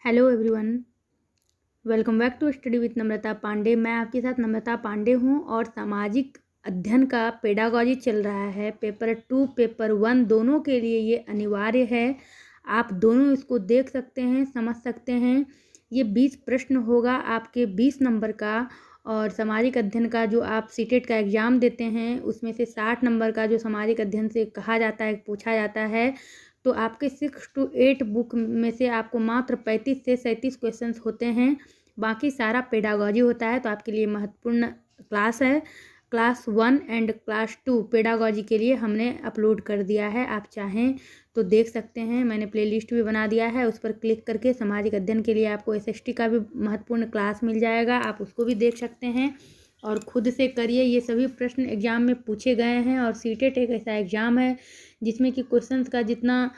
Hello everyone, welcome back to study with Namrata Pandey. मैं आपके साथ नम्रता पांडे हूं और सामाजिक अध्ययन का पेडागॉजी चल रहा है। पेपर 2 पेपर 1 दोनों के लिए ये अनिवार्य है। आप दोनों इसको देख सकते हैं, समझ सकते हैं। ये 20 प्रश्न होगा आपके 20 नंबर का, और सामाजिक अध्ययन का जो आप सीटेट का एग्ज़ाम देते हैं उसमें से 60 नंबर का जो सामाजिक अध्ययन से कहा जाता है, पूछा जाता है। तो आपके 6 to 8 बुक में से आपको मात्र 35 से 37 क्वेश्चंस होते हैं, बाकी सारा पेडागॉजी होता है। तो आपके लिए महत्वपूर्ण क्लास है। क्लास 1 एंड क्लास 2 पेडागॉजी के लिए हमने अपलोड कर दिया है, आप चाहें तो देख सकते हैं। मैंने प्लेलिस्ट भी बना दिया है, उस पर क्लिक करके सामाजिक अध्ययन के लिए आपको एसएसटी का भी महत्वपूर्ण क्लास मिल जाएगा, आप उसको भी देख सकते हैं और खुद से करिए। ये सभी प्रश्न एग्ज़ाम में पूछे गए हैं और सीटेट एक ऐसा एग्ज़ाम है जिसमें कि क्वेश्चंस का जितना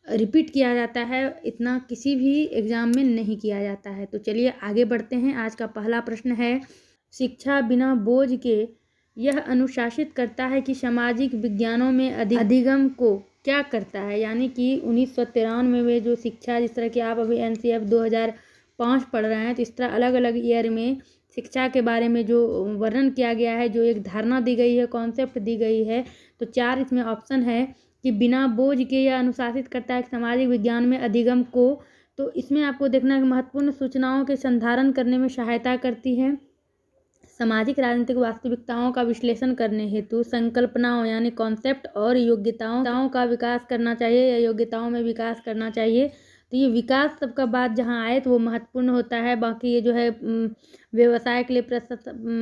रिपीट किया जाता है इतना किसी भी एग्ज़ाम में नहीं किया जाता है। तो चलिए आगे बढ़ते हैं। आज का पहला प्रश्न है, शिक्षा बिना बोझ के यह अनुशासित करता है कि सामाजिक विज्ञानों में अधिगम को क्या करता है। यानी कि 1993 में जो शिक्षा, जिस तरह की आप अभी एनसीएफ 2005 पढ़ रहे हैं, तो इस तरह अलग अलग ईयर में शिक्षा के बारे में जो वर्णन किया गया है, जो एक धारणा दी गई है, कॉन्सेप्ट दी गई है। तो 4 इसमें ऑप्शन है कि बिना बोझ के यह अनुशासित करता है सामाजिक विज्ञान में अधिगम को। तो इसमें आपको देखना है कि महत्वपूर्ण सूचनाओं के संधारण करने में सहायता करती है, सामाजिक राजनीतिक वास्तविकताओं का विश्लेषण करने हेतु संकल्पनाओं यानी कॉन्सेप्ट और योग्यताओं का विकास करना चाहिए या योग्यताओं में विकास करना चाहिए। तो ये विकास सबका बात जहाँ आए तो वो महत्वपूर्ण होता है। बाकी ये जो है व्यवसाय के लिए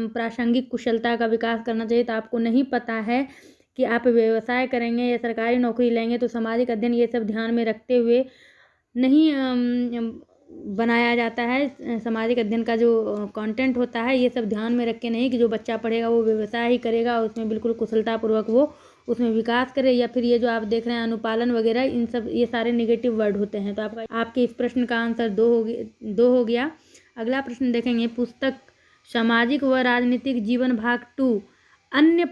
प्रासंगिक कुशलता का विकास करना चाहिए। तो आपको नहीं पता है कि आप व्यवसाय करेंगे या सरकारी नौकरी लेंगे, तो सामाजिक अध्ययन ये सब ध्यान में रखते हुए नहीं बनाया जाता है। सामाजिक अध्ययन का जो कंटेंट होता है ये सब ध्यान में रख के नहीं कि जो बच्चा पढ़ेगा वो व्यवसाय ही करेगा, उसमें बिल्कुल कुशलतापूर्वक वो उसमें विकास करे, या फिर ये जो आप देख रहे हैं अनुपालन वगैरह, इन सब ये सारे नेगेटिव वर्ड होते हैं। तो आपके इस प्रश्न का आंसर दो हो गया। अगला प्रश्न देखेंगे, पुस्तक सामाजिक व राजनीतिक जीवन भाग 2 अन्य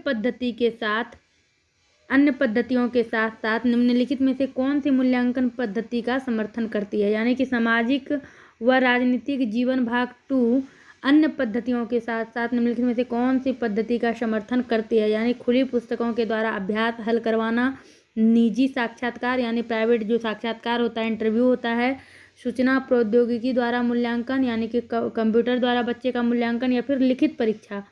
पद्धतियों के साथ साथ निम्नलिखित में से कौन सी मूल्यांकन पद्धति का समर्थन करती है। यानी कि सामाजिक व राजनीतिक जीवन भाग 2 अन्य पद्धतियों के साथ साथ निम्नलिखित में से कौन सी पद्धति का समर्थन करती है। यानी खुली पुस्तकों के द्वारा अभ्यास हल करवाना, निजी साक्षात्कार यानी प्राइवेट जो साक्षात्कार होता है, इंटरव्यू होता है, सूचना प्रौद्योगिकी द्वारा मूल्यांकन यानी कि कंप्यूटर द्वारा बच्चे का मूल्यांकन, या फिर लिखित परीक्षा,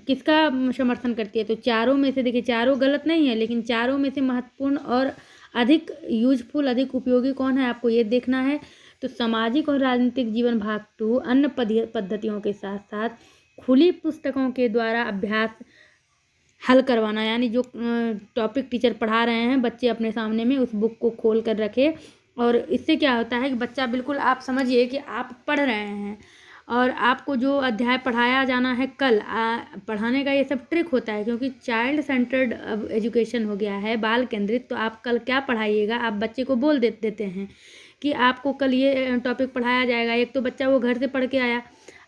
किसका समर्थन करती है। तो चारों में से देखिए, चारों गलत नहीं है, लेकिन चारों में से महत्वपूर्ण और अधिक यूजफुल, अधिक उपयोगी कौन है आपको ये देखना है। तो सामाजिक और राजनीतिक जीवन भाग 2 अन्य पद्धतियों के साथ साथ खुली पुस्तकों के द्वारा अभ्यास हल करवाना, यानी जो टॉपिक टीचर पढ़ा रहे हैं बच्चे अपने सामने में उस बुक को खोल कर रखे, और इससे क्या होता है कि बच्चा बिल्कुल, आप समझिए कि आप पढ़ रहे हैं और आपको जो अध्याय पढ़ाया जाना है कल, पढ़ाने का ये सब ट्रिक होता है, क्योंकि चाइल्ड सेंटर्ड अब एजुकेशन हो गया है, बाल केंद्रित। तो आप कल क्या पढ़ाइएगा, आप बच्चे को बोल देते हैं कि आपको कल ये टॉपिक पढ़ाया जाएगा। एक तो बच्चा वो घर से पढ़ के आया,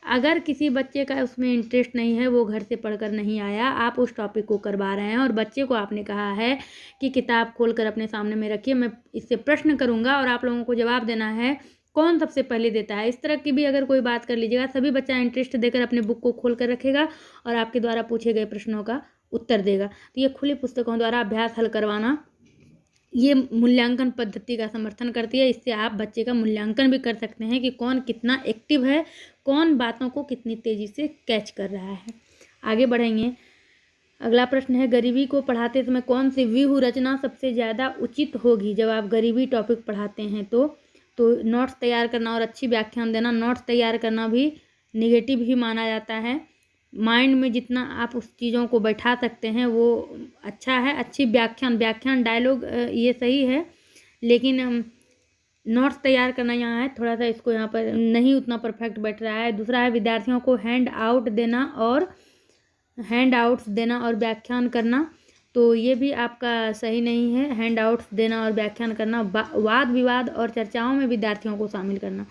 अगर किसी बच्चे का उसमें इंटरेस्ट नहीं है, वो घर से पढ़कर नहीं आया, आप उस टॉपिक को करवा रहे हैं और बच्चे को आपने कहा है कि किताब खोलकर अपने सामने में रखिए, मैं इससे प्रश्न करूँगा और आप लोगों को जवाब देना है कौन सबसे पहले देता है। इस तरह की भी अगर कोई बात कर लीजिएगा, सभी बच्चा इंटरेस्ट देकर अपने बुक को खोल कर रखेगा और आपके द्वारा पूछे गए प्रश्नों का उत्तर देगा। तो ये खुली पुस्तकों द्वारा अभ्यास हल करवाना, ये मूल्यांकन पद्धति का समर्थन करती है। इससे आप बच्चे का मूल्यांकन भी कर सकते हैं कि कौन कितना एक्टिव है, कौन बातों को कितनी तेज़ी से कैच कर रहा है। आगे बढ़ेंगे। अगला प्रश्न है, गरीबी को पढ़ाते समय कौन सी व्यूह रचना सबसे ज़्यादा उचित होगी। जब आप गरीबी टॉपिक पढ़ाते हैं तो नोट्स तैयार करना और अच्छी व्याख्यान देना। नोट्स तैयार करना भी निगेटिव ही माना जाता है। माइंड में जितना आप उस चीज़ों को बैठा सकते हैं वो अच्छा है। अच्छी व्याख्यान डायलॉग ये सही है, लेकिन नोट्स तैयार करना यहाँ है थोड़ा सा, इसको यहाँ पर नहीं उतना परफेक्ट बैठ रहा है। दूसरा है विद्यार्थियों को हैंड आउट्स देना और व्याख्यान करना, तो ये भी आपका सही नहीं है। हैंड आउट्स देना और व्याख्यान करना, वाद विवाद और चर्चाओं में विद्यार्थियों को शामिल करना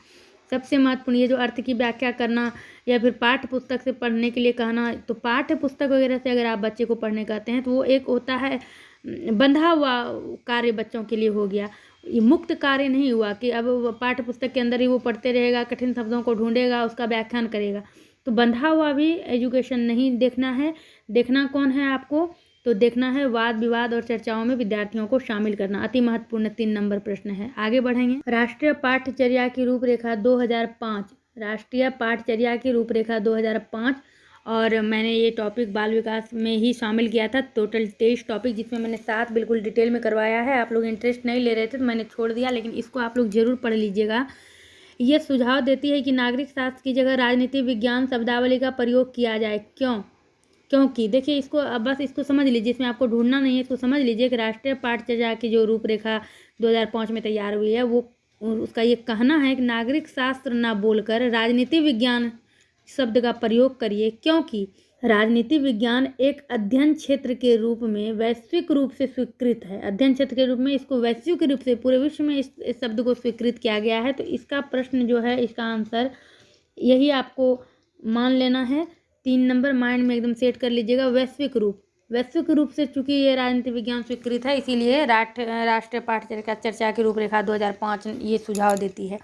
सबसे महत्वपूर्ण। ये जो अर्थ की व्याख्या करना या फिर पाठ्य पुस्तक से पढ़ने के लिए कहना, तो पाठ्य पुस्तक वगैरह से अगर आप बच्चे को पढ़ने कहते हैं तो वो एक होता है बंधा हुआ कार्य बच्चों के लिए हो गया, ये मुक्त कार्य नहीं हुआ कि अब वो पाठ्य पुस्तक के अंदर ही वो पढ़ते रहेगा, कठिन शब्दों को ढूंढेगा, उसका व्याख्यान करेगा। तो बंधा हुआ भी एजुकेशन नहीं देखना है। देखना कौन है आपको? तो देखना है वाद विवाद और चर्चाओं में विद्यार्थियों को शामिल करना। अति महत्वपूर्ण 3 नंबर प्रश्न है। आगे बढ़ेंगे। राष्ट्रीय पाठ्यचर्या की रूपरेखा 2005, राष्ट्रीय पाठ्यचर्या की रूपरेखा 2005, और मैंने ये टॉपिक बाल विकास में ही शामिल किया था। टोटल 23 टॉपिक, जिसमें मैंने 7 बिल्कुल डिटेल में करवाया है। आप लोग इंटरेस्ट नहीं ले रहे थे तो मैंने छोड़ दिया, लेकिन इसको आप लोग ज़रूर पढ़ लीजिएगा। ये सुझाव देती है कि नागरिक शास्त्र की जगह राजनीति विज्ञान शब्दावली का प्रयोग किया जाए। क्योंकि देखिए, इसको अब बस इसको समझ लीजिए, इसमें आपको ढूंढना नहीं है, इसको समझ लीजिए कि राष्ट्रीय पाठ्यचर्या की जो रूपरेखा 2005 में तैयार हुई है, वो उसका ये कहना है कि नागरिक शास्त्र ना बोलकर राजनीति विज्ञान शब्द का प्रयोग करिए, क्योंकि राजनीति विज्ञान एक अध्ययन क्षेत्र के रूप में वैश्विक रूप से स्वीकृत है। अध्ययन क्षेत्र के रूप में इसको वैश्विक रूप से पूरे विश्व में इस शब्द को स्वीकृत किया गया है। तो इसका प्रश्न जो है, इसका आंसर यही आपको मान लेना है। 3 नंबर माइंड में एकदम सेट कर लीजिएगा। वैश्विक रूप से चूंकि ये राजनीति विज्ञान स्वीकृत है, इसीलिए राष्ट्रीय पाठ्यचर्या की रूपरेखा 2005 ये सुझाव देती है।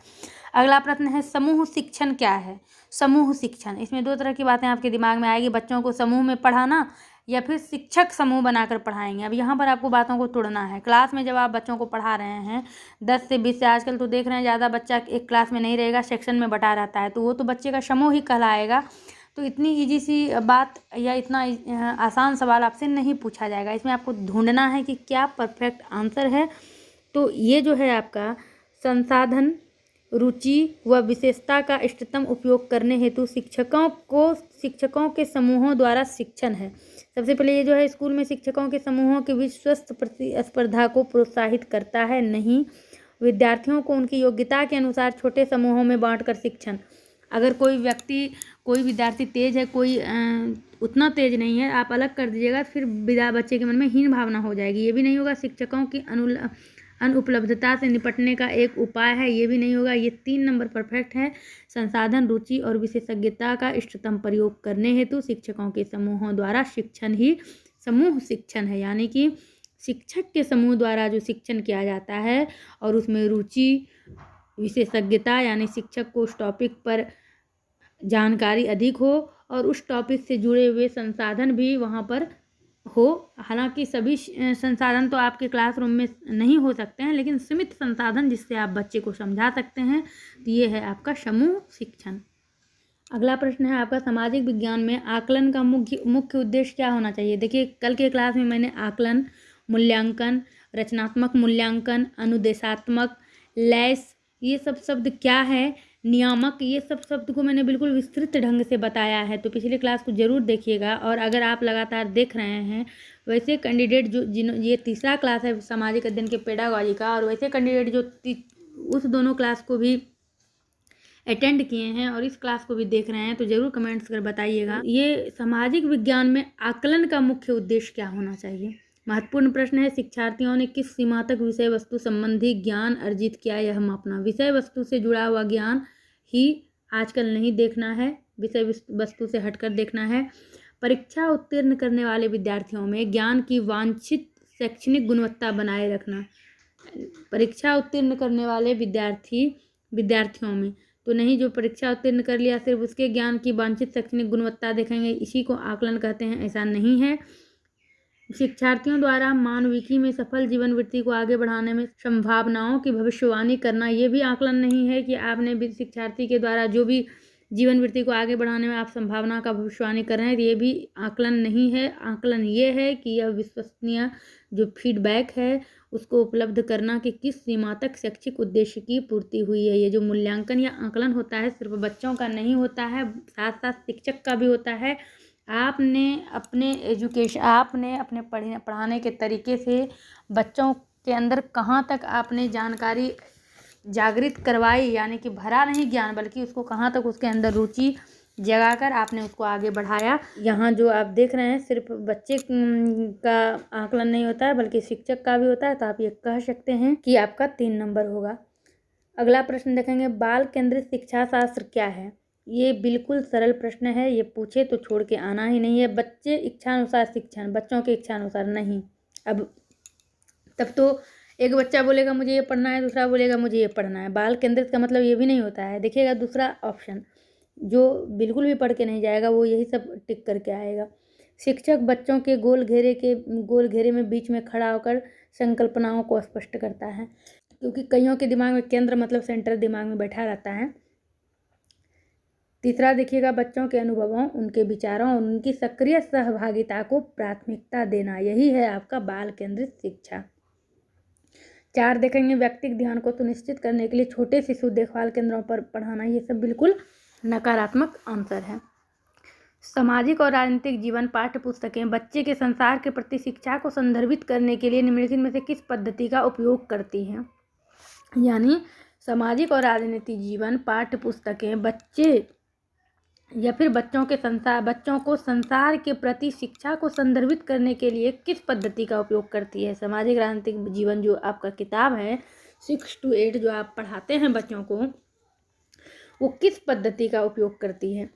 अगला प्रश्न है, समूह शिक्षण क्या है? समूह शिक्षण, इसमें 2 तरह की बातें आपके दिमाग में आएगी। बच्चों को समूह में पढ़ाना या फिर शिक्षक समूह बनाकर पढ़ाएंगे। अब यहाँ पर आपको बातों को तोड़ना है। क्लास में जब आप बच्चों को पढ़ा रहे हैं 10 से 20 से, आजकल तो देख रहे हैं ज़्यादा बच्चा एक क्लास में नहीं रहेगा, सेक्शन में बटा रहता है, तो वो तो बच्चे का समूह ही कहलाएगा। तो इतनी ईजी सी बात या इतना आसान सवाल आपसे नहीं पूछा जाएगा। इसमें आपको ढूंढना है कि क्या परफेक्ट आंसर है। तो ये जो है आपका संसाधन, रुचि व विशेषता का इष्टतम उपयोग करने हेतु शिक्षकों के समूहों द्वारा शिक्षण है। सबसे पहले ये जो है, स्कूल में शिक्षकों के समूहों के बीच स्वस्थ प्रतिस्पर्धा को प्रोत्साहित करता है? नहीं। विद्यार्थियों को उनकी योग्यता के अनुसार छोटे समूहों में बांटकर शिक्षण। अगर कोई विद्यार्थी तेज है, कोई उतना तेज नहीं है, आप अलग कर दीजिएगा, फिर बच्चे के मन में हीन भावना हो जाएगी। ये भी नहीं होगा। शिक्षकों की अनुपलब्धता से निपटने का एक उपाय है, ये भी नहीं होगा। ये 3 नंबर परफेक्ट है। संसाधन, रुचि और विशेषज्ञता का इष्टतम प्रयोग करने हेतु शिक्षकों के समूहों द्वारा शिक्षण ही समूह शिक्षण है। यानी कि शिक्षक के समूह द्वारा जो शिक्षण किया जाता है और उसमें रुचि, विशेषज्ञता, यानी शिक्षक को उस टॉपिक पर जानकारी अधिक हो और उस टॉपिक से जुड़े हुए संसाधन भी वहाँ पर हो। हालांकि सभी संसाधन तो आपके क्लासरूम में नहीं हो सकते हैं, लेकिन सीमित संसाधन जिससे आप बच्चे को समझा सकते हैं, तो ये है आपका समूह शिक्षण। अगला प्रश्न है आपका, सामाजिक विज्ञान में आकलन का मुख्य उद्देश्य क्या होना चाहिए? देखिए, कल के क्लास में मैंने आकलन, मूल्यांकन, रचनात्मक मूल्यांकन, अनुदेशात्मक, लैस, ये सब शब्द क्या है, नियामक, ये सब शब्द को मैंने बिल्कुल विस्तृत ढंग से बताया है। तो पिछली क्लास को ज़रूर देखिएगा। और अगर आप लगातार देख रहे हैं, वैसे कैंडिडेट ये तीसरा क्लास है सामाजिक अध्ययन के पेडागॉजी का, और वैसे कैंडिडेट जो उस दोनों क्लास को भी अटेंड किए हैं और इस क्लास को भी देख रहे हैं, तो ज़रूर कमेंट्स कर बताइएगा। ये सामाजिक विज्ञान में आकलन का मुख्य उद्देश्य क्या होना चाहिए? महत्वपूर्ण प्रश्न है। शिक्षार्थियों ने किस सीमा तक विषय वस्तु संबंधी ज्ञान अर्जित किया, यह मापना। विषय वस्तु से जुड़ा हुआ ज्ञान ही आजकल नहीं देखना है, विषय वस्तु से हटकर देखना है। परीक्षा उत्तीर्ण करने वाले विद्यार्थियों में ज्ञान की वांछित शैक्षणिक गुणवत्ता बनाए रखना। परीक्षा उत्तीर्ण करने वाले विद्यार्थियों में तो नहीं, जो परीक्षा उत्तीर्ण कर लिया सिर्फ उसके ज्ञान की वांछित शैक्षणिक गुणवत्ता देखेंगे, इसी को आकलन कहते हैं, ऐसा नहीं है। शिक्षार्थियों द्वारा मानविकी में सफल जीवन वृत्ति को आगे बढ़ाने में संभावनाओं की भविष्यवाणी करना, ये भी आकलन नहीं है कि आपने शिक्षार्थी के द्वारा जो भी जीवन वृत्ति को आगे बढ़ाने में आप संभावना का भविष्यवाणी कर रहे हैं, ये भी आकलन नहीं है। आकलन ये है कि यह विश्वसनीय जो फीडबैक है उसको उपलब्ध करना कि किस सीमा तक शैक्षिक उद्देश्य की पूर्ति हुई है। ये जो मूल्यांकन या आकलन होता है सिर्फ बच्चों का नहीं होता है, साथ साथ शिक्षक का भी होता है। आपने अपने पढ़ाने के तरीके से बच्चों के अंदर कहाँ तक आपने जानकारी जागृत करवाई, यानी कि भरा नहीं ज्ञान, बल्कि उसको कहाँ तक उसके अंदर रुचि जगाकर आपने उसको आगे बढ़ाया। यहाँ जो आप देख रहे हैं सिर्फ बच्चे का आकलन नहीं होता है, बल्कि शिक्षक का भी होता है। तो आप ये कह सकते हैं कि आपका 3 नंबर होगा। अगला प्रश्न देखेंगे, बाल केंद्रित शिक्षा शास्त्र क्या है? ये बिल्कुल सरल प्रश्न है, ये पूछे तो छोड़ के आना ही नहीं है। बच्चे इच्छानुसार शिक्षण, बच्चों के इच्छानुसार नहीं। अब तब तो एक बच्चा बोलेगा मुझे ये पढ़ना है, दूसरा बोलेगा मुझे ये पढ़ना है। बाल केंद्रित का मतलब ये भी नहीं होता है। देखिएगा दूसरा ऑप्शन, जो बिल्कुल भी पढ़ के नहीं जाएगा वो यही सब टिक करके आएगा। शिक्षक बच्चों के गोल घेरे में बीच में खड़ा होकर संकल्पनाओं को स्पष्ट करता है, क्योंकि कईयों के दिमाग में केंद्र मतलब सेंटर दिमाग में बैठा रहता है। तीसरा देखिएगा, बच्चों के अनुभवों, उनके विचारों और उनकी सक्रिय सहभागिता को प्राथमिकता देना, यही है आपका बाल केंद्रित शिक्षा। 4 देखेंगे, व्यक्तिगत ध्यान को सुनिश्चित करने के लिए छोटे शिशु देखभाल केंद्रों पर पढ़ाना, ये सब बिल्कुल नकारात्मक आंसर है। सामाजिक और राजनीतिक जीवन पाठ्य पुस्तकें बच्चे के संसार के प्रति शिक्षा को संदर्भित करने के लिए निम्नलिखित में से किस पद्धति का उपयोग करती हैं? यानी सामाजिक और राजनीतिक जीवन पाठ्य पुस्तकें बच्चे या फिर बच्चों को संसार के प्रति शिक्षा को संदर्भित करने के लिए किस पद्धति का उपयोग करती है? सामाजिक राजनीतिक जीवन जो आपका किताब है 6 to 8 जो आप पढ़ाते हैं बच्चों को, वो किस पद्धति का उपयोग करती है?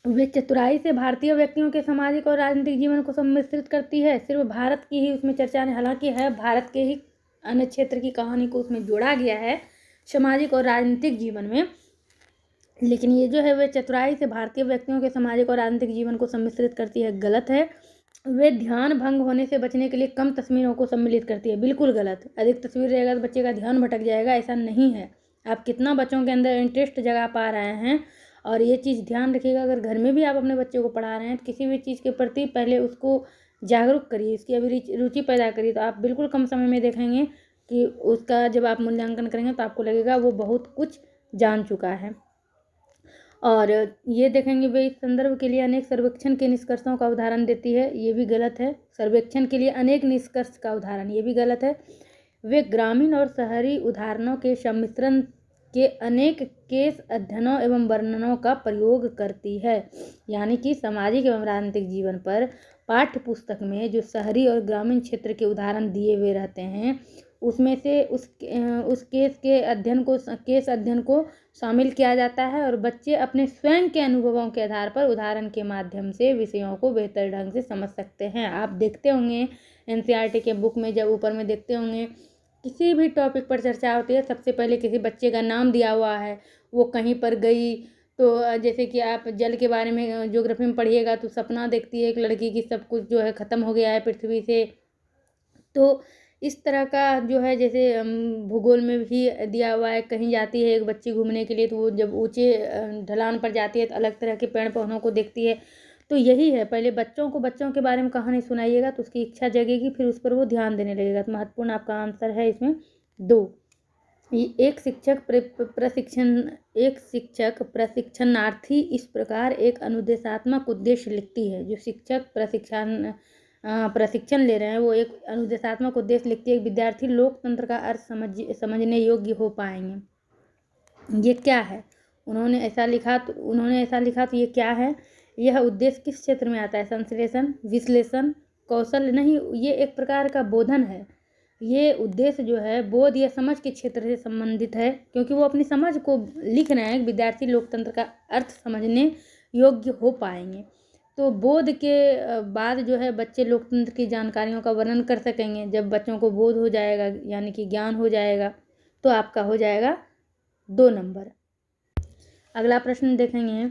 वे चतुराई से भारतीय व्यक्तियों के सामाजिक और राजनीतिक जीवन को सम्मिश्रित करती है। सिर्फ भारत की ही उसमें चर्चा नहीं, हालांकि है भारत के ही अन्य क्षेत्र की कहानी को उसमें जोड़ा गया है सामाजिक और राजनीतिक जीवन में, लेकिन ये जो है वे चतुराई से भारतीय व्यक्तियों के सामाजिक और राजनीतिक जीवन को सम्मिश्रित करती है, गलत है। वे ध्यान भंग होने से बचने के लिए कम तस्वीरों को सम्मिलित करती है, बिल्कुल गलत। अधिक तस्वीर रहेगा तो बच्चे का ध्यान भटक जाएगा, ऐसा नहीं है। आप कितना बच्चों के अंदर इंटरेस्ट जगा पा रहे हैं, और ये चीज़ ध्यान रखिएगा, अगर घर में भी आप अपने बच्चे को पढ़ा रहे हैं तो किसी भी चीज़ के प्रति पहले उसको जागरूक करिए, उसकी अभी रुचि पैदा करिए, तो आप बिल्कुल कम समय में देखेंगे कि उसका जब आप मूल्यांकन करेंगे तो आपको लगेगा वो बहुत कुछ जान चुका है। और ये देखेंगे वे इस संदर्भ के लिए अनेक सर्वेक्षण के निष्कर्षों का उदाहरण देती है, ये भी गलत है। सर्वेक्षण के लिए अनेक निष्कर्ष का उदाहरण, ये भी गलत है। वे ग्रामीण और शहरी उदाहरणों के सम्मिश्रण के अनेक केस अध्ययनों एवं वर्णनों का प्रयोग करती है, यानी कि सामाजिक एवं राजनीतिक जीवन पर पाठ्य पुस्तक में जो शहरी और ग्रामीण क्षेत्र के उदाहरण दिए हुए रहते हैं उसमें से उस केस अध्ययन को शामिल किया जाता है, और बच्चे अपने स्वयं के अनुभवों के आधार पर उदाहरण के माध्यम से विषयों को बेहतर ढंग से समझ सकते हैं। आप देखते होंगे NCERT के बुक में जब ऊपर में देखते होंगे किसी भी टॉपिक पर चर्चा होती है, सबसे पहले किसी बच्चे का नाम दिया हुआ है, वो कहीं पर गई, तो जैसे कि आप जल के बारे में ज्योग्राफी में पढ़िएगा तो सपना देखती है एक लड़की की सब कुछ जो है ख़त्म हो गया है पृथ्वी से। तो इस तरह का जो है, जैसे भूगोल में भी दिया हुआ है, कहीं जाती है एक बच्ची घूमने के लिए तो वो जब ऊंचे ढलान पर जाती है तो अलग तरह के पेड़ पौधों को देखती है। तो यही है, पहले बच्चों के बारे में कहानी सुनाइएगा तो उसकी इच्छा जगेगी, फिर उस पर वो ध्यान देने लगेगा। तो महत्वपूर्ण आपका आंसर है इसमें 2। एक शिक्षक प्रशिक्षणार्थी इस प्रकार एक अनुदेशात्मक उद्देश्य लिखती है। जो शिक्षक प्रशिक्षण ले रहे हैं वो एक अनुदेशात्मक उद्देश्य लिखती है, विद्यार्थी लोकतंत्र का अर्थ समझने योग्य हो पाएंगे। ये क्या है? उन्होंने ऐसा लिखा तो ये क्या है? यह उद्देश्य किस क्षेत्र में आता है? संश्लेषण, विश्लेषण, कौशल नहीं, ये एक प्रकार का बोधन है। ये उद्देश्य जो है बोध या समझ के क्षेत्र से संबंधित है, क्योंकि वो अपनी समझ को लिख रहे हैं, विद्यार्थी लोकतंत्र का अर्थ समझने योग्य हो पाएंगे। तो बोध के बाद जो है बच्चे लोकतंत्र की जानकारियों का वर्णन कर सकेंगे। जब बच्चों को बोध हो जाएगा यानी कि ज्ञान हो जाएगा तो आपका हो जाएगा 2 नंबर। अगला प्रश्न देखेंगे,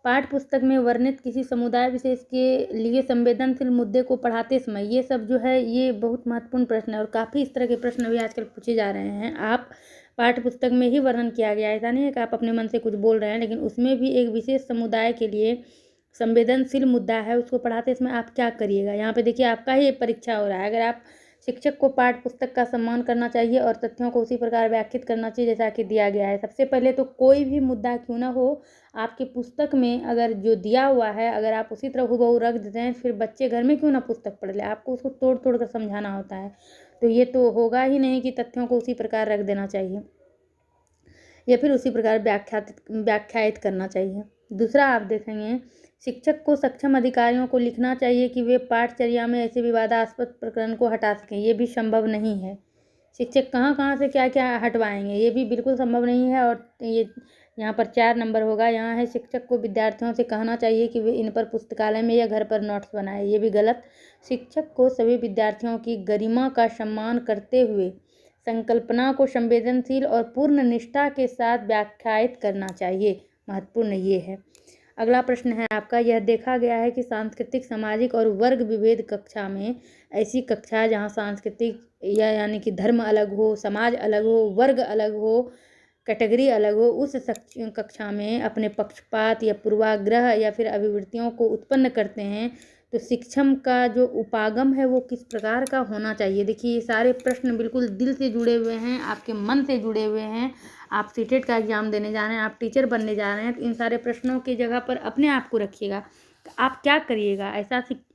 पाठ्य पुस्तक में वर्णित किसी समुदाय विशेष के लिए संवेदनशील मुद्दे को पढ़ाते समय, ये सब जो है ये बहुत महत्वपूर्ण प्रश्न है और काफ़ी इस तरह के प्रश्न भी आजकल पूछे जा रहे हैं। आप पाठ्य पुस्तक में ही वर्णन किया गया है, ऐसा नहीं है कि आप अपने मन से कुछ बोल रहे हैं, लेकिन उसमें भी एक विशेष समुदाय के लिए संवेदनशील मुद्दा है, उसको पढ़ाते समय आप क्या करिएगा। यहाँ पे देखिए आपका ही परीक्षा हो रहा है। अगर आप शिक्षक को पाठ्य पुस्तक का सम्मान करना चाहिए और तथ्यों को उसी प्रकार व्याख्यात करना चाहिए जैसा कि दिया गया है। सबसे पहले तो कोई भी मुद्दा क्यों ना हो, आपकी पुस्तक में अगर जो दिया हुआ है अगर आप उसी तरह हूबहू रख देते हैं, फिर बच्चे घर में क्यों ना पुस्तक पढ़ ले, आपको उसको तोड़ तोड़ कर समझाना होता है। तो ये तो होगा ही नहीं कि तथ्यों को उसी प्रकार रख देना चाहिए या फिर उसी प्रकार व्याख्यायित करना चाहिए। दूसरा आप देखेंगे, शिक्षक को सक्षम अधिकारियों को लिखना चाहिए कि वे पाठचर्या में ऐसे विवादास्पद प्रकरण को हटा सकें। ये भी संभव नहीं है। शिक्षक कहाँ से क्या क्या हटवाएंगे, ये भी बिल्कुल संभव नहीं है। और ये यहाँ पर 4 नंबर होगा। यहाँ है शिक्षक को विद्यार्थियों से कहना चाहिए कि वे इन पर पुस्तकालय में या घर पर नोट्स बनाए, ये भी गलत। शिक्षक को सभी विद्यार्थियों की गरिमा का सम्मान करते हुए संकल्पना को संवेदनशील और पूर्ण निष्ठा के साथ व्याख्यायित करना चाहिए, महत्वपूर्ण ये है। अगला प्रश्न है आपका, यह देखा गया है कि सांस्कृतिक, सामाजिक और वर्ग विभेद कक्षा में, ऐसी कक्षा जहाँ सांस्कृतिक या यानी कि धर्म अलग हो, समाज अलग हो, वर्ग अलग हो, कैटेगरी अलग हो, उस कक्षा में अपने पक्षपात या पूर्वाग्रह या फिर अभिवृत्तियों को उत्पन्न करते हैं, तो शिक्षण का जो उपागम है वो किस प्रकार का होना चाहिए। देखिए ये सारे प्रश्न बिल्कुल दिल से जुड़े हुए हैं, आपके मन से जुड़े हुए हैं। आप सीटेट का एग्ज़ाम देने जा रहे हैं, आप टीचर बनने जा रहे हैं, तो इन सारे प्रश्नों की जगह पर अपने आप को रखिएगा। आप क्या करिएगा,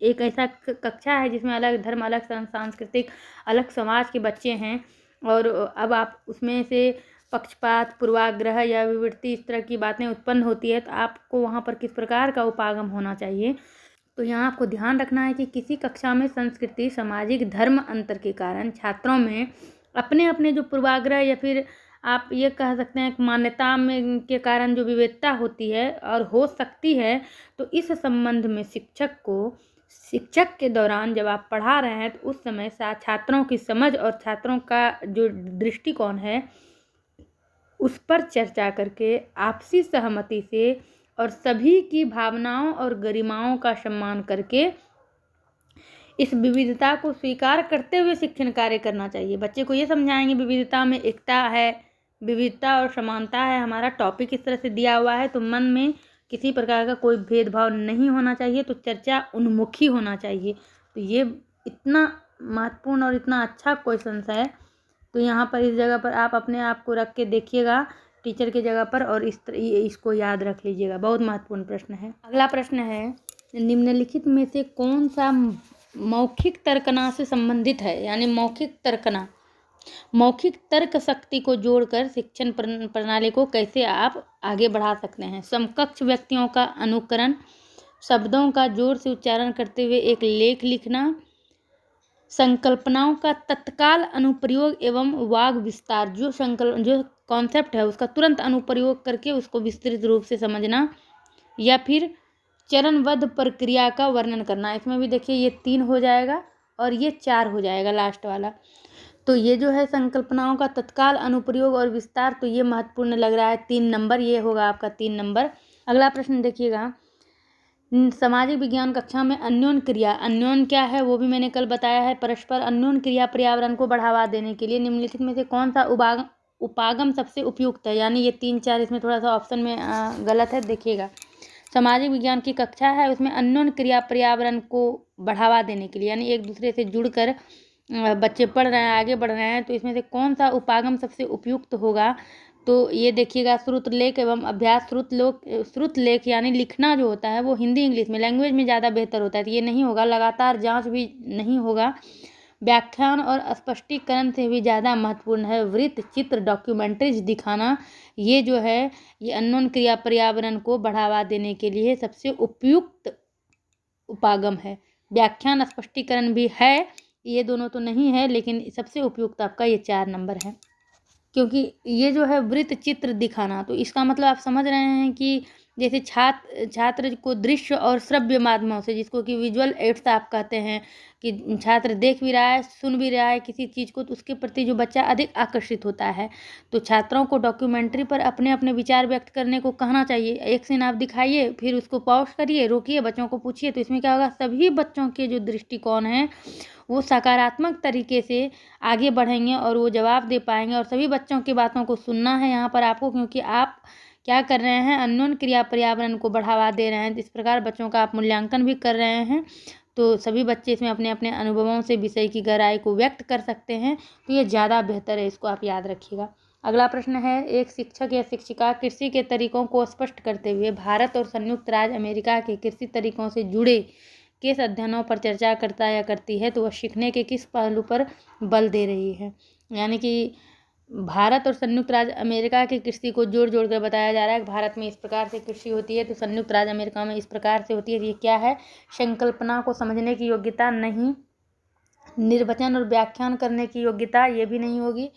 एक ऐसा कक्षा है जिसमें अलग धर्म, अलग सांस्कृतिक, अलग समाज के बच्चे हैं, और अब आप उसमें से पक्षपात, पूर्वाग्रह या विवृत्ति इस तरह की बातें उत्पन्न होती है, तो आपको वहाँ पर किस प्रकार का उपागम होना चाहिए। तो यहाँ आपको ध्यान रखना है कि किसी कक्षा में संस्कृति, सामाजिक, धर्म अंतर के कारण छात्रों में अपने अपने जो पूर्वाग्रह या फिर आप ये कह सकते हैं मान्यता में के कारण जो विविधता होती है और हो सकती है, तो इस संबंध में शिक्षक के दौरान जब आप पढ़ा रहे हैं तो उस समय छात्रों की समझ और छात्रों का जो दृष्टिकोण है उस पर चर्चा करके आपसी सहमति से और सभी की भावनाओं और गरिमाओं का सम्मान करके इस विविधता को स्वीकार करते हुए शिक्षण कार्य करना चाहिए। बच्चे को ये समझाएंगे विविधता में एकता है, विविधता और समानता है, हमारा टॉपिक इस तरह से दिया हुआ है, तो मन में किसी प्रकार का कोई भेदभाव नहीं होना चाहिए, तो चर्चा उन्मुखी होना चाहिए। तो ये इतना महत्वपूर्ण और इतना अच्छा क्वेश्चन है, तो यहाँ पर इस जगह पर आप अपने आप को रख के देखिएगा टीचर की जगह पर, और इसको याद रख लीजिएगा, बहुत महत्वपूर्ण प्रश्न है। अगला प्रश्न है, निम्नलिखित में से कौन सा मौखिक तर्कना से संबंधित है। यानी मौखिक तर्क शक्ति को जोड़कर शिक्षण प्रणाली को कैसे आप आगे बढ़ा सकते हैं। समकक्ष व्यक्तियों का अनुकरण, शब्दों का जोर से उच्चारण करते हुए एक लेख लिखना, संकल्पनाओं का तत्काल अनुप्रयोग एवं वाग विस्तार, जो कॉन्सेप्ट है उसका तुरंत अनुप्रयोग करके उसको विस्तृत रूप से समझना, या फिर चरणबद्ध प्रक्रिया का वर्णन करना। इसमें भी देखिए ये 3 हो जाएगा और ये 4 हो जाएगा लास्ट वाला। तो ये जो है संकल्पनाओं का तत्काल अनुप्रयोग और विस्तार, तो ये महत्वपूर्ण लग रहा है, 3 नंबर ये होगा आपका 3 नंबर। अगला प्रश्न देखिएगा, सामाजिक विज्ञान कक्षा में अन्योन्य क्रिया, अन्योन्य क्या है वो भी मैंने कल बताया है। परस्पर अन्योन्य क्रिया पर्यावरण को बढ़ावा देने के लिए निम्नलिखित में से कौन सा उपागम सबसे उपयुक्त है। यानी ये 3, 4 इसमें थोड़ा सा ऑप्शन में गलत है, देखिएगा। सामाजिक विज्ञान की कक्षा है, उसमें अन्योन्य क्रिया पर्यावरण को बढ़ावा देने के लिए, यानी एक दूसरे से जुड़कर बच्चे पढ़ रहे हैं, आगे बढ़ रहे हैं, तो इसमें से कौन सा उपागम सबसे उपयुक्त होगा। तो ये देखिएगा, श्रुत लेख एवं अभ्यास। श्रुत लेख यानी लिखना जो होता है वो हिंदी इंग्लिश में लैंग्वेज में ज़्यादा बेहतर होता है, तो ये नहीं होगा। लगातार जांच भी नहीं होगा। व्याख्यान और स्पष्टीकरण से भी ज़्यादा महत्वपूर्ण है वृत्त चित्र डॉक्यूमेंट्रीज दिखाना। ये जो है ये अन्योन्य क्रिया पर्यावरण को बढ़ावा देने के लिए सबसे उपयुक्त उपागम है। व्याख्यान स्पष्टीकरण भी है, ये दोनों तो नहीं है, लेकिन सबसे उपयुक्त आपका ये 4 नंबर है, क्योंकि ये जो है वृत्त चित्र दिखाना, तो इसका मतलब आप समझ रहे हैं कि जैसे छात्र को दृश्य और श्रव्य माध्यमों से, जिसको कि विजुअल एड्स आप कहते हैं, कि छात्र देख भी रहा है, सुन भी रहा है किसी चीज़ को, तो उसके प्रति जो बच्चा अधिक आकर्षित होता है। तो छात्रों को डॉक्यूमेंट्री पर अपने अपने विचार व्यक्त करने को कहना चाहिए। एक सीन आप दिखाइए, फिर उसको पॉज करिए, रोकिए, बच्चों को पूछिए, तो इसमें क्या होगा, सभी बच्चों के जो दृष्टिकोण हैं वो सकारात्मक तरीके से आगे बढ़ेंगे और वो जवाब दे पाएंगे, और सभी बच्चों की बातों को सुनना है यहाँ पर आपको, क्योंकि आप क्या कर रहे हैं, अन्योन्य क्रिया पर्यावरण को बढ़ावा दे रहे हैं। इस प्रकार बच्चों का आप मूल्यांकन भी कर रहे हैं, तो सभी बच्चे इसमें अपने अपने अनुभवों से विषय की गहराई को व्यक्त कर सकते हैं, तो ये ज़्यादा बेहतर है, इसको आप याद रखिएगा। अगला प्रश्न है, एक शिक्षक या शिक्षिका कृषि के तरीकों को स्पष्ट करते हुए भारत और संयुक्त राज्य अमेरिका के कृषि तरीकों से जुड़े किस अध्ययनों पर चर्चा करता या करती है, तो वह सीखने के किस पहलू पर बल दे रही है। यानी कि भारत और संयुक्त राज्य अमेरिका की कृषि को जोड़ जोड़ कर बताया जा रहा है। भारत में इस प्रकार से कृषि होती है, तो संयुक्त राज्य अमेरिका में इस प्रकार से होती है। ये क्या है, संकल्पना को समझने की योग्यता नहीं, निर्वचन और व्याख्यान करने की योग्यता ये भी नहीं होगी,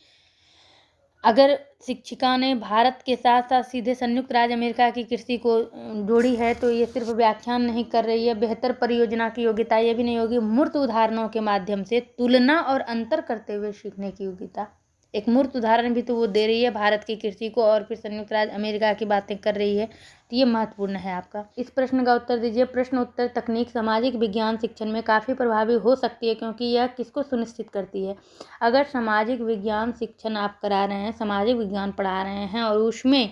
अगर शिक्षिका ने भारत के साथ साथ सीधे संयुक्त राज्य अमेरिका की कृषि को जोड़ी है तो ये सिर्फ व्याख्यान नहीं कर रही है, बेहतर परियोजना की योग्यता ये भी नहीं होगी, मूर्त उदाहरणों के माध्यम से तुलना और अंतर करते हुए सीखने की योग्यता। एक मूर्त उदाहरण भी तो वो दे रही है भारत की कृषि को और फिर संयुक्त राज्य अमेरिका की बातें कर रही है, तो ये महत्वपूर्ण है आपका। इस प्रश्न का उत्तर दीजिए। प्रश्न उत्तर तकनीक सामाजिक विज्ञान शिक्षण में काफ़ी प्रभावी हो सकती है, क्योंकि यह किसको सुनिश्चित करती है। अगर सामाजिक विज्ञान शिक्षण आप करा रहे हैं, सामाजिक विज्ञान पढ़ा रहे हैं और उसमें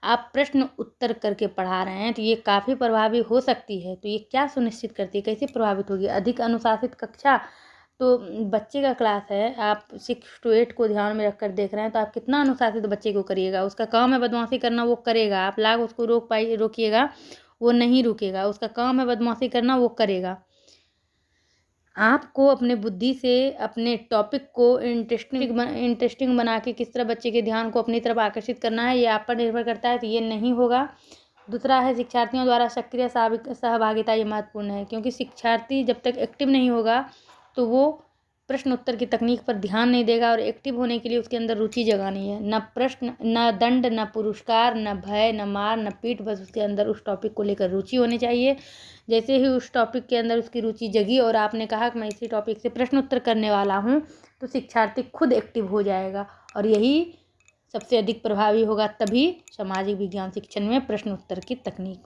आप प्रश्न उत्तर करके पढ़ा रहे हैं, तो ये काफ़ी प्रभावी हो सकती है। तो ये क्या सुनिश्चित करती है, कैसे प्रभावित होगी? अधिक अनुशासित कक्षा, तो बच्चे का क्लास है, आप 6 to 8 को ध्यान में रखकर देख रहे हैं, तो आप कितना अनुशासित बच्चे को करिएगा। उसका काम है बदमाशी करना, वो करेगा। आप लाख उसको रोकिएगा, वो नहीं रुकेगा। उसका काम है बदमाशी करना, वो करेगा। आपको अपने बुद्धि से अपने टॉपिक को इंटरेस्टिंग बना के किस तरह बच्चे के ध्यान को अपनी तरफ आकर्षित करना है, ये आप पर निर्भर करता है, तो ये नहीं होगा। दूसरा है शिक्षार्थियों द्वारा सक्रिय सहभागिता, ये महत्वपूर्ण है, क्योंकि शिक्षार्थी जब तक एक्टिव नहीं होगा तो वो प्रश्न उत्तर की तकनीक पर ध्यान नहीं देगा, और एक्टिव होने के लिए उसके अंदर रुचि जगानी है। न प्रश्न, न दंड, न पुरस्कार, न भय, न मार, न पीठ, बस उसके अंदर उस टॉपिक को लेकर रुचि होनी चाहिए। जैसे ही उस टॉपिक के अंदर उसकी रुचि जगी और आपने कहा कि मैं इसी टॉपिक से प्रश्न उत्तर करने वाला हूँ, तो शिक्षार्थी खुद एक्टिव हो जाएगा, और यही सबसे अधिक प्रभावी होगा। तभी सामाजिक विज्ञान शिक्षण में प्रश्न उत्तर की तकनीक।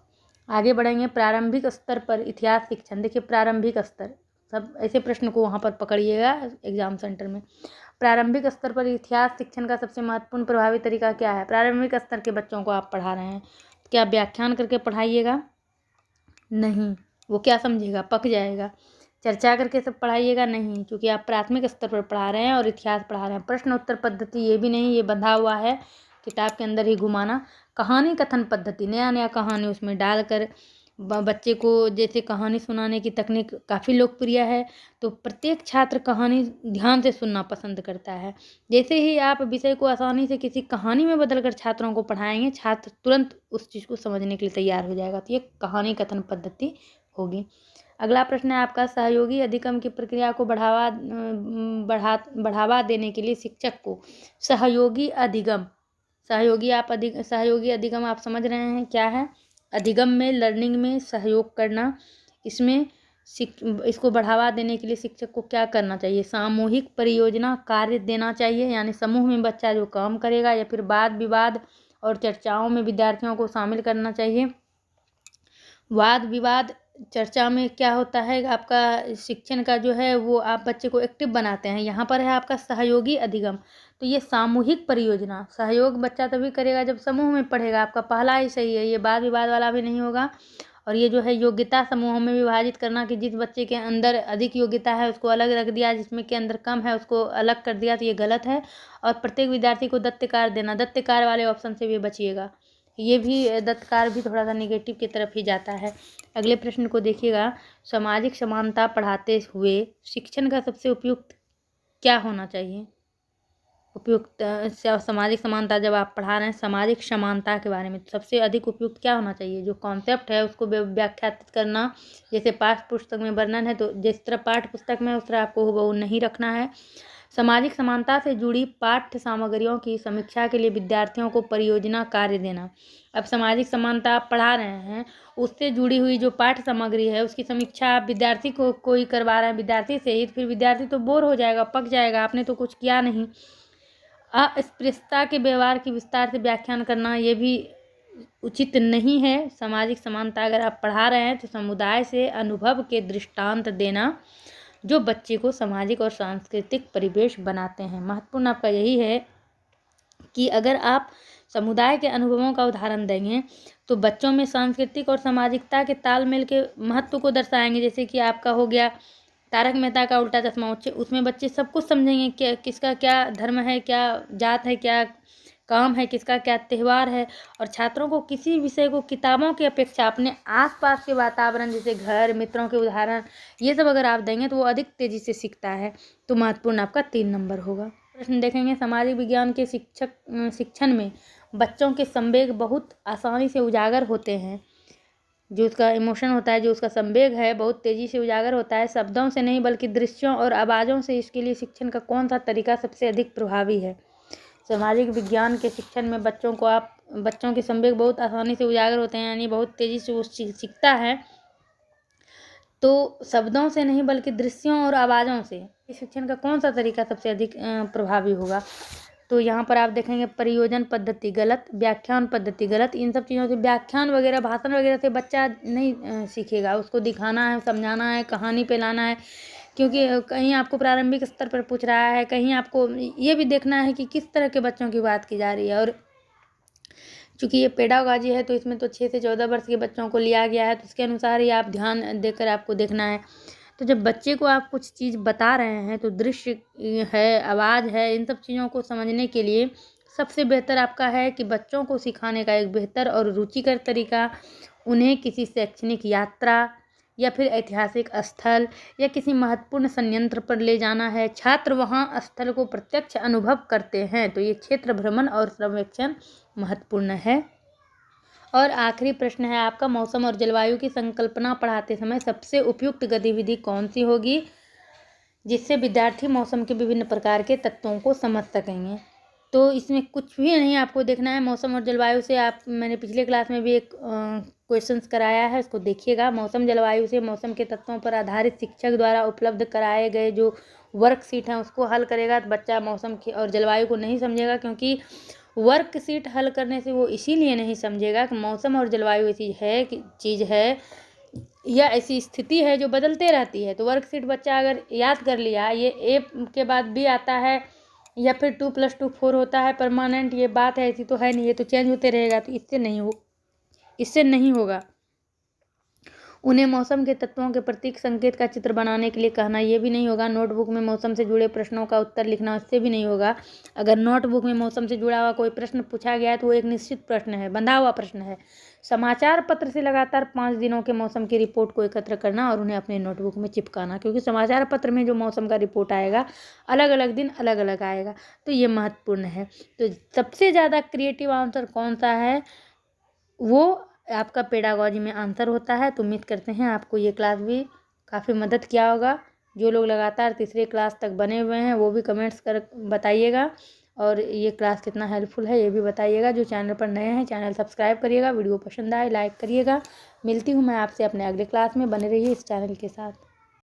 आगे बढ़ेंगे। प्रारंभिक स्तर पर इतिहास शिक्षण। देखिए, प्रारंभिक स्तर, सब ऐसे प्रश्न को वहाँ पर पकड़िएगा एग्जाम सेंटर में। प्रारंभिक स्तर पर इतिहास शिक्षण का सबसे महत्वपूर्ण प्रभावी तरीका क्या है? प्रारंभिक स्तर के बच्चों को आप पढ़ा रहे हैं, क्या व्याख्यान करके पढ़ाइएगा? नहीं, वो क्या समझेगा, पक जाएगा। चर्चा करके सब पढ़ाइएगा? नहीं, क्योंकि आप प्राथमिक स्तर पर पढ़ा रहे हैं और इतिहास पढ़ा रहे हैं। प्रश्न उत्तर पद्धति ये भी नहीं, ये बंधा हुआ है किताब के अंदर ही घुमाना। कहानी कथन पद्धति, नया नया कहानी उसमें डालकर बच्चे को जैसे कहानी सुनाने की तकनीक काफ़ी लोकप्रिय है, तो प्रत्येक छात्र कहानी ध्यान से सुनना पसंद करता है। जैसे ही आप विषय को आसानी से किसी कहानी में बदलकर छात्रों को पढ़ाएंगे, छात्र तुरंत उस चीज़ को समझने के लिए तैयार हो जाएगा, तो ये कहानी कथन पद्धति होगी। अगला प्रश्न है आपका, सहयोगी अधिगम की प्रक्रिया को बढ़ावा देने के लिए शिक्षक को सहयोगी अधिगम, सहयोगी अधिगम आप समझ रहे हैं क्या है? अधिगम में, लर्निंग में सहयोग करना, इसमें इसको बढ़ावा देने के लिए शिक्षक को क्या करना चाहिए? सामूहिक परियोजना कार्य देना चाहिए, यानी समूह में बच्चा जो काम करेगा, या फिर वाद विवाद और चर्चाओं में विद्यार्थियों को शामिल करना चाहिए। वाद विवाद चर्चा में क्या होता है, आपका शिक्षण का जो है वो आप बच्चे को एक्टिव बनाते हैं। यहाँ पर है आपका सहयोगी अधिगम, तो ये सामूहिक परियोजना, सहयोग बच्चा तभी करेगा जब समूह में पढ़ेगा। आपका पहला ही सही है, ये वाद विवाद वाला भी नहीं होगा। और ये जो है योग्यता समूहों में विभाजित करना, कि जिस बच्चे के अंदर अधिक योग्यता है उसको अलग रख दिया, जिसमें के अंदर कम है उसको अलग कर दिया, तो ये गलत है। और प्रत्येक विद्यार्थी को दत्त कार्य देना, दत्त कार्य वाले ऑप्शन से भी बचिएगा, ये भी दत्त कार्य भी थोड़ा सा निगेटिव की तरफ ही जाता है। अगले प्रश्न को देखिएगा, सामाजिक समानता पढ़ाते हुए शिक्षण का सबसे उपयुक्त क्या होना चाहिए? उपयुक्त सामाजिक समानता जब आप पढ़ा रहे हैं सामाजिक समानता के बारे में, तो सबसे अधिक उपयुक्त क्या होना चाहिए? जो कॉन्सेप्ट है उसको व्याख्यात करना, जैसे पाठ्य पुस्तक में वर्णन है तो जिस तरह पाठ्य पुस्तक में उस तरह आपको हुबहू नहीं रखना है। सामाजिक समानता से जुड़ी पाठ्य सामग्रियों की समीक्षा के लिए विद्यार्थियों को परियोजना कार्य देना। अब सामाजिक समानता आप पढ़ा रहे हैं, उससे जुड़ी हुई जो पाठ्य सामग्री है उसकी समीक्षा आप विद्यार्थी को कोई करवा रहे हैं, विद्यार्थी से ही, फिर विद्यार्थी तो बोर हो जाएगा, पक जाएगा, आपने तो कुछ किया नहीं। अस्पृश्यता के व्यवहार की विस्तार से व्याख्यान करना, ये भी उचित नहीं है। सामाजिक समानता अगर आप पढ़ा रहे हैं तो समुदाय से अनुभव के दृष्टांत देना, जो बच्चे को सामाजिक और सांस्कृतिक परिवेश बनाते हैं। महत्वपूर्ण आपका यही है कि अगर आप समुदाय के अनुभवों का उदाहरण देंगे तो बच्चों में सांस्कृतिक और सामाजिकता के तालमेल के महत्व को दर्शाएंगे। जैसे कि आपका हो गया तारक मेहता का उल्टा चश्मा, उसमें बच्चे सब कुछ समझेंगे कि किसका क्या धर्म है, क्या जात है, क्या काम है, किसका क्या त्यौहार है। और छात्रों को किसी विषय को किताबों की अपेक्षा अपने आसपास के वातावरण, जैसे घर, मित्रों के उदाहरण, ये सब अगर आप देंगे तो वो अधिक तेज़ी से सीखता है। तो महत्वपूर्ण आपका 3 नंबर होगा। प्रश्न देखेंगे, सामाजिक विज्ञान के शिक्षण में बच्चों के संवेग बहुत आसानी से उजागर होते हैं। जो उसका इमोशन होता है, जो उसका संवेग है, बहुत तेज़ी से उजागर होता है, शब्दों से नहीं बल्कि दृश्यों और आवाज़ों से। इसके लिए शिक्षण का कौन सा तरीका सबसे अधिक प्रभावी है? सामाजिक विज्ञान के शिक्षण में बच्चों के संवेग बहुत आसानी से उजागर होते हैं, यानी बहुत तेज़ी से वो सीखता है, तो शब्दों से नहीं बल्कि दृश्यों और आवाज़ों से। इस शिक्षण का कौन सा तरीका सबसे अधिक प्रभावी होगा? तो यहाँ पर आप देखेंगे परियोजन पद्धति गलत, व्याख्यान पद्धति गलत। इन सब चीज़ों से, व्याख्यान वगैरह, भाषण वगैरह से बच्चा नहीं सीखेगा। उसको दिखाना है, समझाना है, कहानी पे लाना है, क्योंकि कहीं आपको प्रारंभिक स्तर पर पूछ रहा है, कहीं आपको ये भी देखना है कि किस तरह के बच्चों की बात की जा रही है। और चूँकि ये पेडागॉजी है तो इसमें तो 6 से 14 वर्ष के बच्चों को लिया गया है, तो उसके अनुसार ही आप ध्यान देकर आपको देखना है। तो जब बच्चे को आप कुछ चीज़ बता रहे हैं तो दृश्य है, आवाज़ है, इन सब चीज़ों को समझने के लिए सबसे बेहतर आपका है कि बच्चों को सिखाने का एक बेहतर और रुचिकर तरीका उन्हें किसी शैक्षणिक यात्रा या फिर ऐतिहासिक स्थल या किसी महत्वपूर्ण संयंत्र पर ले जाना है। छात्र वहाँ स्थल को प्रत्यक्ष अनुभव करते हैं, तो ये क्षेत्र भ्रमण और सर्वेक्षण महत्वपूर्ण है। और आखिरी प्रश्न है आपका, मौसम और जलवायु की संकल्पना पढ़ाते समय सबसे उपयुक्त गतिविधि कौन सी होगी जिससे विद्यार्थी मौसम के विभिन्न प्रकार के तत्वों को समझ सकेंगे? तो इसमें कुछ भी नहीं आपको देखना है। मौसम और जलवायु से मैंने पिछले क्लास में भी एक क्वेश्चंस कराया है, उसको देखिएगा। मौसम जलवायु से मौसम के तत्वों पर आधारित शिक्षक द्वारा उपलब्ध कराए गए जो वर्कशीट हैं उसको हल करेगा तो बच्चा मौसम की और जलवायु को नहीं समझेगा, क्योंकि वर्कशीट हल करने से वो इसीलिए नहीं समझेगा कि मौसम और जलवायु ऐसी है कि चीज़ है या ऐसी स्थिति है जो बदलते रहती है। तो वर्कशीट बच्चा अगर याद कर लिया, ये ए के बाद बी आता है या फिर 2 + 2 4 होता है परमानेंट, ये बात है, ऐसी तो है नहीं, ये तो चेंज होते रहेगा, तो इससे नहीं होगा। उन्हें मौसम के तत्वों के प्रतीक संकेत का चित्र बनाने के लिए कहना, ये भी नहीं होगा। नोटबुक में मौसम से जुड़े प्रश्नों का उत्तर लिखना, इससे भी नहीं होगा। अगर नोटबुक में मौसम से जुड़ा हुआ कोई प्रश्न पूछा गया है तो वो एक निश्चित प्रश्न है, बंधा हुआ प्रश्न है। समाचार पत्र से लगातार 5 दिनों के मौसम की रिपोर्ट को एकत्र करना और उन्हें अपने नोटबुक में चिपकाना, क्योंकि समाचार पत्र में जो मौसम का रिपोर्ट आएगा अलग अलग दिन अलग अलग आएगा, तो ये महत्वपूर्ण है। तो सबसे ज़्यादा क्रिएटिव आंसर कौन सा है, वो आपका पेडागॉजी में आंसर होता है। तो उम्मीद करते हैं आपको ये क्लास भी काफ़ी मदद किया होगा। जो लोग लगातार तीसरे क्लास तक बने हुए हैं वो भी कमेंट्स कर बताइएगा, और ये क्लास कितना हेल्पफुल है ये भी बताइएगा। जो चैनल पर नए हैं चैनल सब्सक्राइब करिएगा, वीडियो पसंद आए लाइक करिएगा। मिलती हूँ मैं आपसे अपने अगले क्लास में, बने रहिए इस चैनल के साथ।